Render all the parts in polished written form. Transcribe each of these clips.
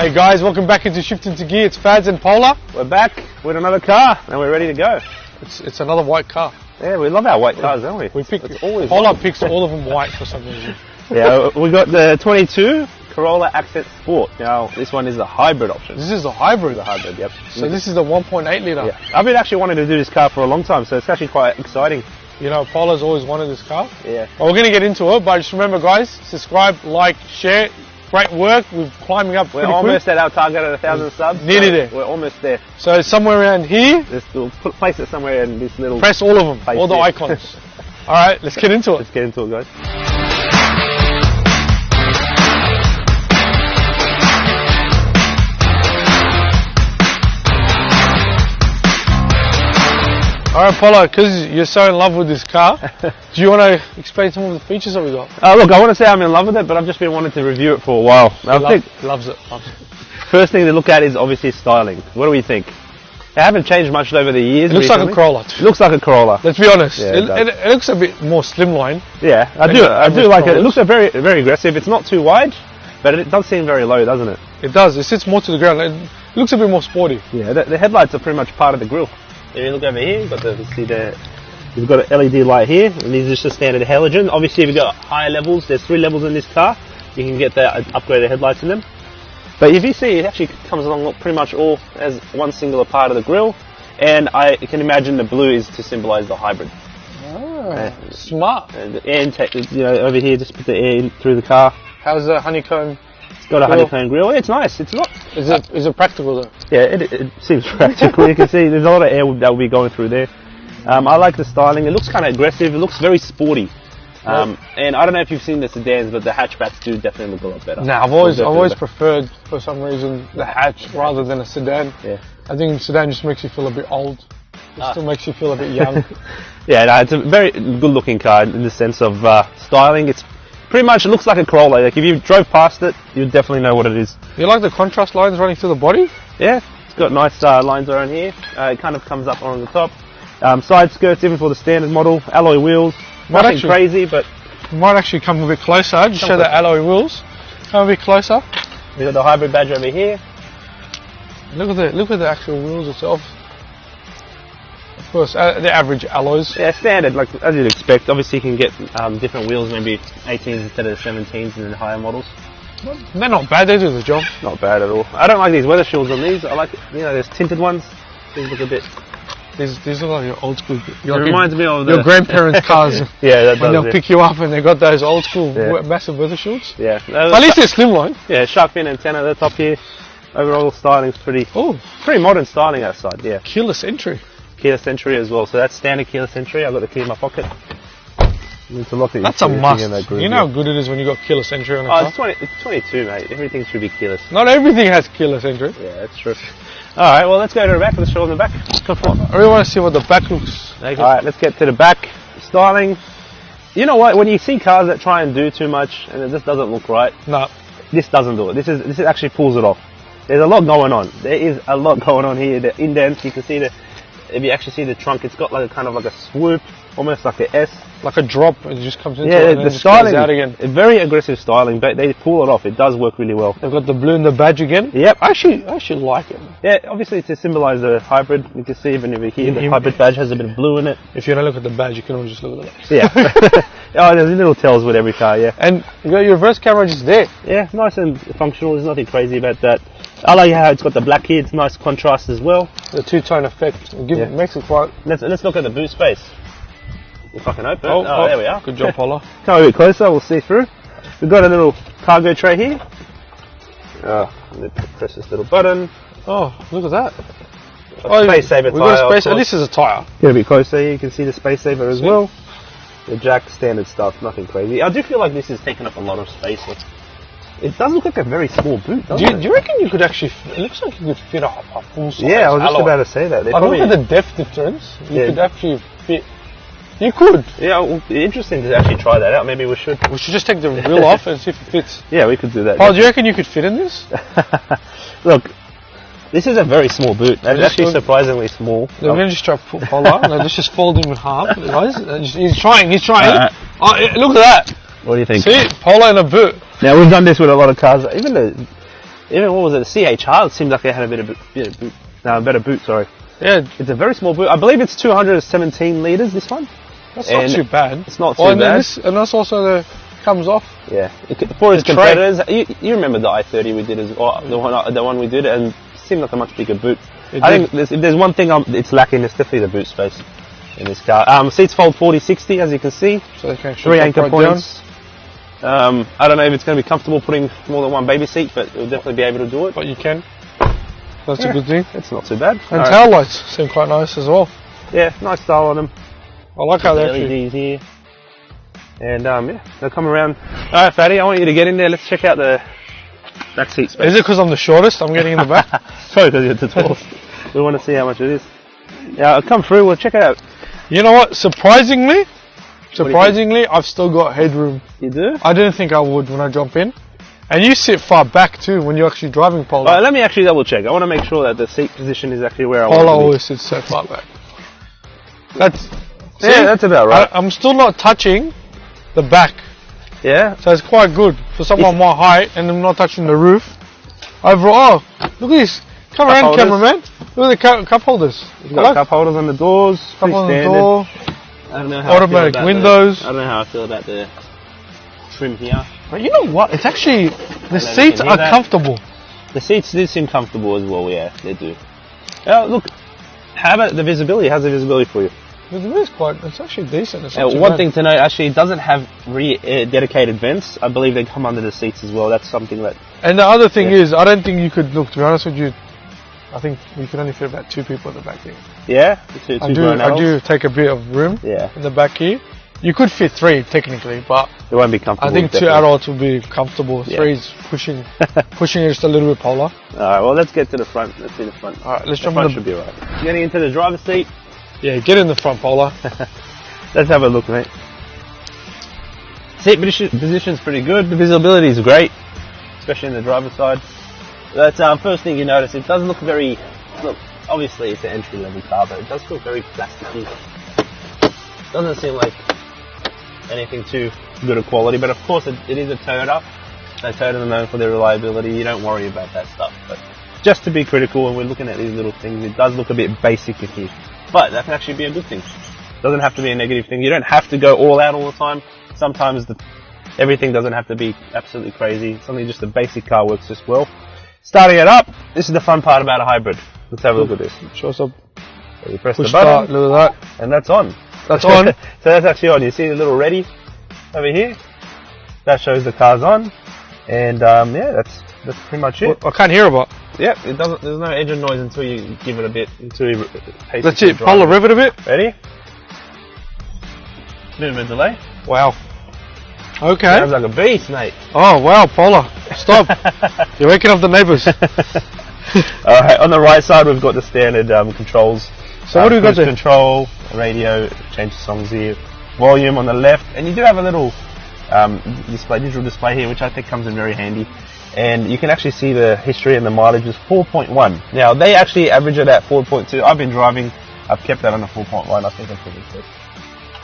Hey guys, welcome back into Shift Into Gear. It's Fads and Polar. We're back with another car and we're ready to go. It's another white car. Yeah, we love our white cars, don't we? Polar picks all of them white for some reason. Yeah, we got the 22 Corolla Accent Sport. Now, this one is the hybrid option. This is the hybrid? The hybrid, yep. So this is the 1.8 litre? Yeah. I've been actually wanting to do this car for a long time, so it's actually quite exciting. You know, Polar's always wanted this car. Yeah. Well, we're going to get into it, but just remember guys, subscribe, like, share. Great work. We're climbing up pretty quick. We're almost at our target of 1,000 subs. Nearly there. We're almost there. So somewhere around here. We'll place it somewhere in this little... Press all of them, all the icons. Alright, let's get into it. Let's get into it, guys. Alright, Paulo, because you're so in love with this car, do you want to explain some of the features that we got? Look, I want to say I'm in love with it, but I've just been wanting to review it for a while. Loves it. First thing to look at is obviously styling. What do we think? They haven't changed much over the years. It looks like a Corolla. It looks like a Corolla. Let's be honest. Yeah, it looks a bit more slimline. Yeah, I do like it. It looks very, very aggressive. It's not too wide, but it does seem very low, doesn't it? It does. It sits more to the ground. It looks a bit more sporty. Yeah, the headlights are pretty much part of the grille. If you look over here, you've got you've got an LED light here, and these are just a standard halogen. Obviously, if you've got higher levels, there's 3 levels in this car. You can get the upgraded headlights in them. But if you see, it actually comes along pretty much all as one singular part of the grille. And I can imagine the blue is to symbolise the hybrid. Oh, smart. And the air intake, over here, just put the air in through the car. How's the honeycomb? It's got a honeycomb grille. Yeah, it's nice. It's not. Is it practical though? Yeah, it seems practical. You can see there's a lot of air that will be going through there. I like the styling. It looks kind of aggressive. It looks very sporty. And I don't know if you've seen the sedans, but the hatchbacks do definitely look a lot better. I've always preferred, for some reason, the hatch rather than a sedan. Yeah. I think sedan just makes you feel a bit old. It still makes you feel a bit young. Yeah, no, it's a very good-looking car in the sense of styling. It's pretty much, it looks like a Corolla. Like if you drove past it, you'd definitely know what it is. You like the contrast lines running through the body? Yeah, it's got nice lines around here. It kind of comes up on the top. Side skirts, even for the standard model. Alloy wheels. Nothing crazy, but... Might actually come a bit closer. Just show the alloy wheels. Come a bit closer. We've got the hybrid badge over here. Look at the actual wheels itself. Of course, the average alloys. Yeah, standard, like as you'd expect. Obviously, you can get different wheels, maybe 18s instead of 17s in the higher models. They're not bad. They do the job. Not bad at all. I don't like these weather shields on these. I like, there's tinted ones. These look a bit. These look like your old school. It reminds me of your grandparents' cars. Yeah, that when does. They'll pick you up and they got those old school massive weather shields. Yeah. At least they're slimline. Yeah, shark fin antenna at the top here. Overall styling's pretty modern styling outside. Yeah. Keyless entry. Keyless entry as well. So that's standard keyless entry. I've got the key in my pocket. That's a must. You know how good it is when you got keyless entry on a car? It's 22, mate. Everything should be keyless. Not everything has keyless entry. Yeah, that's true. Alright, well, let's go to the back. Let's show on the back. I really want to see what the back looks like. Alright, let's get to the back. Styling. You know what? When you see cars that try and do too much and it just doesn't look right, no, this doesn't do it. This actually pulls it off. There's a lot going on. There is a lot going on here. The indents, you can see if you actually see the trunk, it's got like a kind of like a swoop, almost like an S. Like a drop, it just comes into it and then styling out again. Very aggressive styling, but they pull it off. It does work really well. They've got the blue in the badge again. Yep. I actually like it. Yeah, obviously to symbolise the hybrid. You can see even over here, the hybrid badge has a bit of blue in it. If you don't look at the badge, you can only just look at the badge. Yeah. There's little tells with every car, yeah. And you got your reverse camera just there. Yeah, nice and functional. There's nothing crazy about that. I like how it's got the black here. It's nice contrast as well. The two-tone effect. Makes it quite... Let's look at the boot space. If I can open it. Oh, there we are. Good job, Paula. Come a bit closer, we'll see through. We've got a little cargo tray here. Press this little button. Oh, look at that. Space saver tyre. This is a tyre. Get a bit closer here, you can see the space saver as well. The jack, standard stuff, nothing crazy. I do feel like this is taking up a lot of space. It does look like a very small boot, doesn't it? Do you reckon you could actually... It looks like you could fit a full size Yeah, I was just about to say that. Look at the depth difference. You could actually fit... You could. Yeah, well, interesting to actually try that out. Maybe we should. We should just take the wheel off and see if it fits. Yeah, we could do that. Paul, do you reckon you could fit in this? Look, this is a very small boot. It's actually surprisingly small. We're going to just try to put Paul out. Let's just fold him in half, guys. He's trying. Look at that. What do you think? See, Polo in a boot. Now we've done this with a lot of cars. Even Even what was it? The CHR. It seemed like they had a bit of better boot. Sorry. Yeah, it's a very small boot. I believe it's 217 liters. This one. That's not too bad. It's not too bad. And that's also comes off. Yeah, for its competitors. You remember the i30 we did the one we did, and it seemed like a much bigger boot. I think if there's one thing it's lacking, it's definitely the boot space in this car. Seats fold 40-60, as you can see. So they can 3 anchor points. I don't know if it's going to be comfortable putting more than one baby seat, but you'll definitely be able to do it. But you can. That's a good thing. It's not too bad. And tail lights seem quite nice as well. Yeah, nice style on them. I like how they're LEDs here. And yeah, they'll come around. Alright, Fatty, I want you to get in there. Let's check out the back seat space. Is it because I'm the shortest? I'm getting in the back? Probably because you're the tallest. We want to see how much it is. Yeah, I'll come through. We'll check it out. You know what? Surprisingly, I've still got headroom. You do? I didn't think I would when I jump in. And you sit far back too when you're actually driving Polo. Alright, let me actually double check. I want to make sure that the seat position is actually where I want it to be. Polo always sits so far back. That's about right. I'm still not touching the back. Yeah? So it's quite good for someone my height, and I'm not touching the roof. Overall, look at this. Come around, cameraman. Look at the cup holders. You've got cup holders on the doors. Cup on the door. I don't know how automatic windows. I don't know how I feel about the trim here. But you know what? It's actually, the seats are comfortable. The seats do seem comfortable as well, yeah, they do. Look, how about the visibility? How's the visibility for you? It's actually decent. One thing to note, actually, it doesn't have dedicated vents. I believe they come under the seats as well. That's something that... And the other thing is, I don't think you could, look, to be honest with you, I think you could only fit about 2 people at the back here. Yeah? I do take a bit of room in the back here. You could fit 3 technically, but it won't be comfortable. I think 2 adults will be comfortable. 3 is pushing it just a little bit polar. Alright, well let's get to the front. Let's see the front. Alright, let's jump in. The front should be alright. Getting into the driver's seat. Yeah, get in the front, Polar. Let's have a look, mate. Seat position's pretty good. The visibility is great, especially in the driver's side. That's first thing you notice. It does look very... Look, obviously it's an entry-level car, but it does feel very plasticky. Doesn't seem like anything too good a quality, but of course it is a Toyota. So Toyota are known for their reliability. You don't worry about that stuff. But just to be critical, when we're looking at these little things, it does look a bit basic with you. But that can actually be a good thing. Doesn't have to be a negative thing. You don't have to go all out all the time. Sometimes everything doesn't have to be absolutely crazy. Something just a basic car works just well. Starting it up, this is the fun part about a hybrid. Let's have a look at this. Shows up. So you press the button, look at that. and that's on. That's on. So that's actually on. You see the little ready over here? That shows the car's on. And yeah, that's pretty much it. I can't hear about. Yep, it doesn't. There's no engine noise until you give it a bit. Until you pace That's it. Polar, rev it a bit. Ready? Bit of a delay. Wow. Okay. Sounds like a beast, mate. Oh wow, Polar. Stop. You're waking up the neighbours. Alright, on the right side we've got the standard controls. So what do we got there? Control, radio, change the songs here. Volume on the left, and you do have a little digital display here, which I think comes in very handy. And you can actually see the history, and the mileage is 4.1. Now, they actually average it at 4.2. I've been driving, I've kept that on the 4.1. I think I'm pretty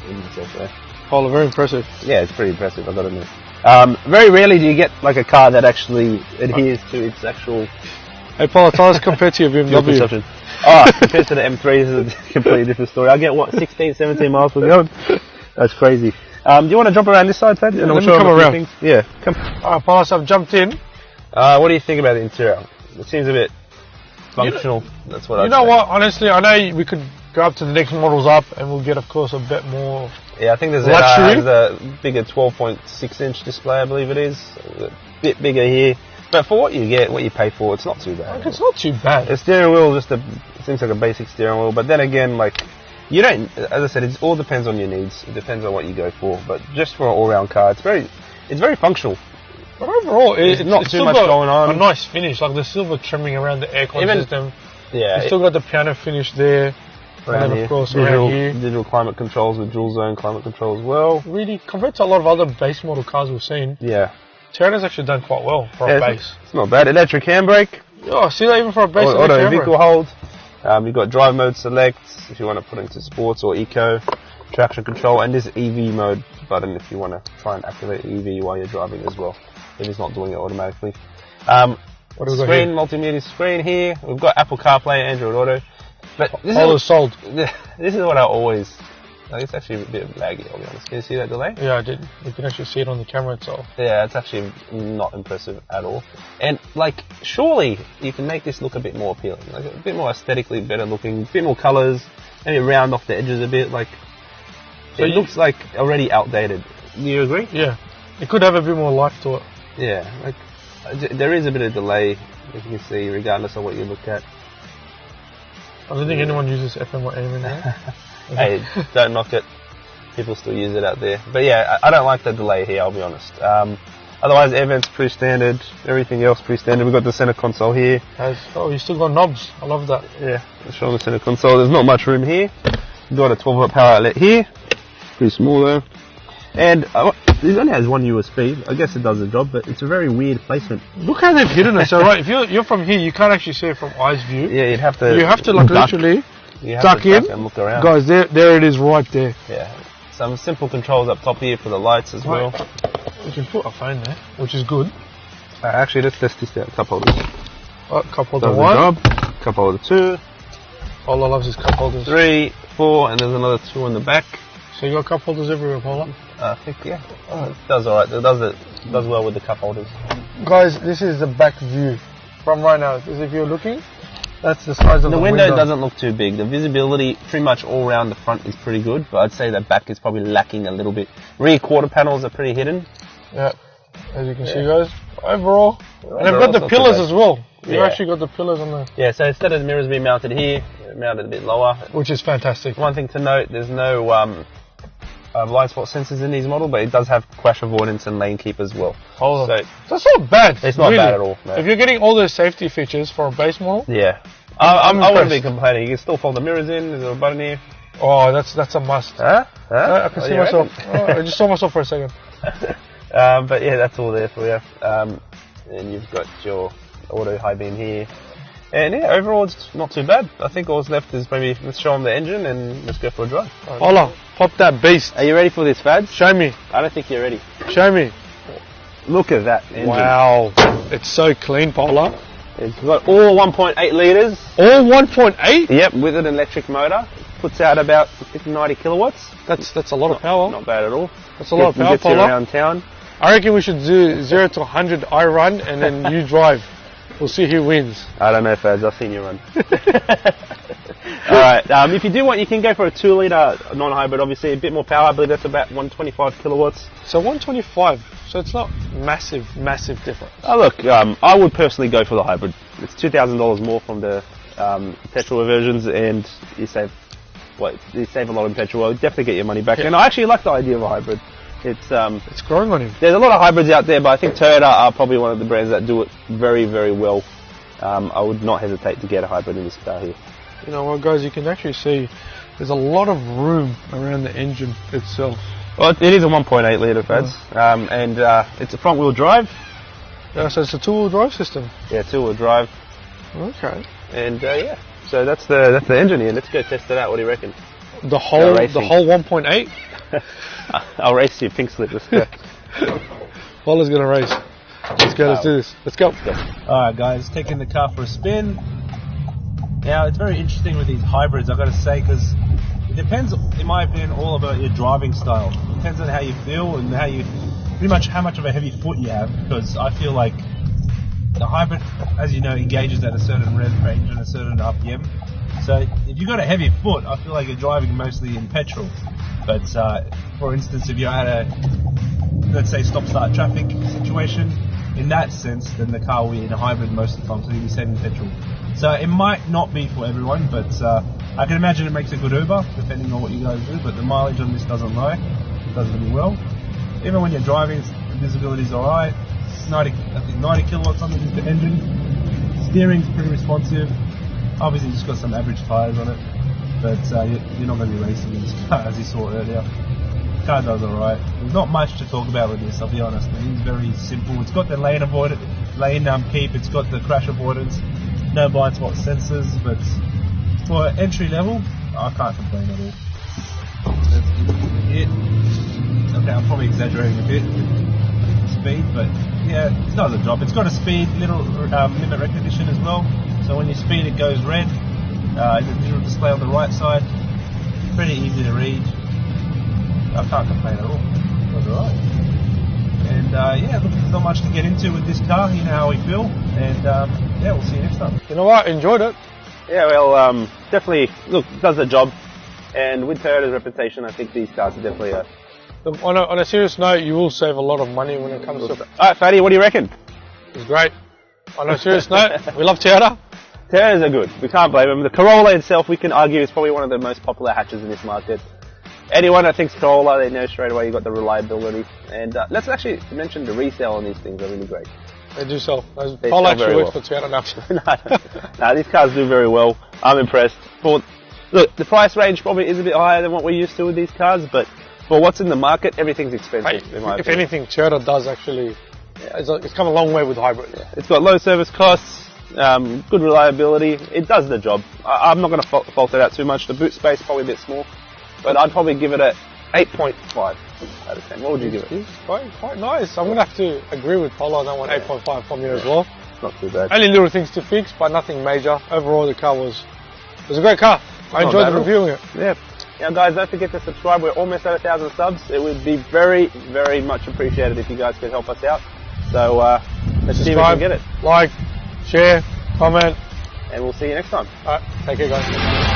impressed. Polar, very impressive. Yeah, it's pretty impressive, I've got to admit. Very rarely do you get like a car that actually adheres to its actual... Hey, Polar, tell us compared to your BMW. Compared to the M3, this is a completely different story. I get, 16, 17 miles per gallon? That's crazy. Do you want to jump around this side, Ted? Yeah, let me come around. Yeah, come. Alright, Polar, so I've jumped in. What do you think about the interior? It seems a bit functional. That's what I. You know what? Honestly, I know we could go up to the next models up, and we'll get, of course, a bit more. Yeah, I think the ZR has a bigger 12.6-inch display. I believe it is a bit bigger here. But for what you get, what you pay for, it's not too bad. It's not too bad. The steering wheel seems like a basic steering wheel, but then again, like you don't. As I said, it all depends on your needs. It depends on what you go for. But just for an all-round car, it's very functional. But overall, it's not too much going on. A nice finish, like the silver trimming around the aircon system. Yeah, you still got the piano finish there. And then, of course, digital climate controls with dual zone climate control as well. Really, compared to a lot of other base model cars we've seen, Toyota's actually done quite well for a base. It's not bad. Electric handbrake. Oh, see that even for a base. Auto vehicle hold. You've got drive mode select if you want to put into sports or eco. Traction control, and this EV mode button if you want to try and activate EV while you're driving as well. If it's not doing it automatically. What do we got Screen, here? multimedia screen here. We've got Apple CarPlay, Android Auto. But this All is sold. This is what I always. Like, it's actually a bit laggy, I'll be honest. Can you see that delay? Yeah, I did. You can actually see it on the camera itself. Yeah, it's actually not impressive at all. And like, surely you can make this look a bit more appealing, like a bit more aesthetically better looking, a bit more colours, maybe round off the edges a bit. Like, so it looks like already outdated. Do you agree? Yeah, it could have a bit more life to it. Yeah, like there is a bit of delay, as you can see, regardless of what you look at. I don't think anyone uses FM or AM in there. Hey, don't knock it. People still use it out there. But yeah, I don't like the delay here, I'll be honest. Otherwise, air vents pretty standard. Everything else pretty standard. We've got the center console here. Oh, you still got knobs. I love that. Yeah, let's show the center console. There's not much room here. We've got a 12-volt power outlet here. Pretty small though. And it only has one USB. I guess it does the job, but it's a very weird placement. Look how they've hidden it. So right, if you're from here, you can't actually see it from eyes view. Yeah, you'd have to. You have to like literally duck in and look around. Guys, there it is, right there. Yeah. Some simple controls up top here for the lights as well. You can put a phone there, which is good. Actually, let's test this out. Cup holders. Cup holder 1. Cup holder 2. All I love is cup holders. 3, 4, and there's another 2 on the back. So you got cup holders everywhere, Paula? I think, yeah. Oh, it does alright. It does well with the cup holders. Guys, this is the back view from right now. If you're looking, that's the size of the window. The window doesn't look too big. The visibility pretty much all around the front is pretty good, but I'd say the back is probably lacking a little bit. Rear quarter panels are pretty hidden. Yeah, as you can see, guys. Overall, and I've got the pillars as well. You've actually got the pillars on there. Yeah, so instead of the mirrors being mounted here, they're mounted a bit lower. Which is fantastic. One thing to note, there's no blind spot sensors in these model, but it does have crash avoidance and lane keep as well. So that's not bad. It's not bad at all. No. If you're getting all those safety features for a base model, yeah, I wouldn't be complaining. You can still fold the mirrors in. There's a button here. Oh, that's a must. Huh? I can see myself. I just saw myself for a second. But yeah, that's all there for you. And you've got your auto high beam here. And yeah, overall it's not too bad. I think all that's left is maybe let's show them the engine and let's go for a drive. Hola, pop that beast. Are you ready for this, Fads? Show me. I don't think you're ready. Show me. Look at that engine. Wow, it's so clean, Paula. It's got all 1.8 litres. All 1.8? Yep, with an electric motor. Puts out about 90 kilowatts. That's a lot of power. Not bad at all. That's a lot of power, gets you Paula. around town. I reckon we should do 0 to 100 I run and then you drive. We'll see who wins. I don't know, Fads. I've seen you run. Alright, if you do want, you can go for a 2-litre non-hybrid, obviously. A bit more power, I believe that's about 125 kilowatts. So 125, so it's not massive difference. Oh, look, I would personally go for the hybrid. It's $2,000 more from the petrol versions, and you save a lot in petrol. I'll definitely get your money back. Yeah. And I actually like the idea of a hybrid. It's growing on him. There's a lot of hybrids out there, but I think Toyota are probably one of the brands that do it very, very well. I would not hesitate to get a hybrid in this car here. You know what, guys, you can actually see there's a lot of room around the engine itself. Well, it is a 1.8 litre, Fads, and it's a front-wheel drive. Yeah, so it's a two-wheel drive system. Yeah, two-wheel drive. Okay. And yeah, so that's the engine here. Let's go test it out. What do you reckon? The whole 1.8. I'll race you, pink slip. Let's go. Paula's gonna race. Let's go. Let's do this. Let's go. Alright, guys, taking the car for a spin. Now, it's very interesting with these hybrids, I've got to say, because it depends, in my opinion, all about your driving style. It depends on how you feel and how much of a heavy foot you have. Because I feel like the hybrid, as you know, engages at a certain rev range and a certain RPM. So if you've got a heavy foot, I feel like you're driving mostly in petrol. But for instance, if you're at a, let's say, stop-start traffic situation, in that sense, then the car will be in a hybrid most of the time, so you'll be saving petrol. So it might not be for everyone, but I can imagine it makes a good Uber, depending on what you guys do, but the mileage on this doesn't lie. It does really well. Even when you're driving, the visibility's alright. I think 90 kilowatts on the engine. Steering's pretty responsive. Obviously, just got some average tyres on it, but you're not going to be racing in this car, as you saw earlier. The car does alright. There's not much to talk about with this, I'll be honest. It is very simple. It's got the lane keep, it's got the crash avoidance, no blind spot sensors, but for entry level, I can't complain at all. That's it. Okay, I'm probably exaggerating a bit with speed, but yeah, it does the job. It's got a speed little limit recognition as well. So when you speed, it goes red. It's a visual display on the right side. Pretty easy to read. I can't complain at all. It was alright. And yeah, look, there's not much to get into with this car. You know how we feel. And yeah, we'll see you next time. You know what? Enjoyed it. Yeah, well, definitely, look, does the job. And with Toyota's reputation, I think these cars are definitely a... Look, on a serious note, you will save a lot of money when it comes to... Alright, Fatty, what do you reckon? It's great. On a serious note, we love Toyota. Toyotas are good. We can't blame them. The Corolla itself, we can argue, is probably one of the most popular hatches in this market. Anyone that thinks Corolla, they know straight away you got the reliability. And let's actually mention the resale on these things are really great. They do sell. They Paul sell actually very works well. for Toyota now. No, these cars do very well. I'm impressed. Look, the price range probably is a bit higher than what we're used to with these cars, but for what's in the market, everything's expensive. Hey, if anything, Toyota does actually... Yeah. It's come a long way with hybrid. Yeah. It's got low service costs, good reliability. It does the job. I'm not going to fault it out too much. The boot space is probably a bit small, but I'd probably give it a 8.5 out of 10. What would you give it? It's quite nice. I'm going to have to agree with Polo on that one. 8.5 from you as well. Not too bad. Only little things to fix, but nothing major. Overall, the car was a great car. I enjoyed reviewing it. Yeah. Now, guys, don't forget to subscribe. We're almost at 1,000 subs. It would be very, very much appreciated if you guys could help us out. So let's see if we can get it. Like, share, comment, and we'll see you next time. Alright, take care, guys.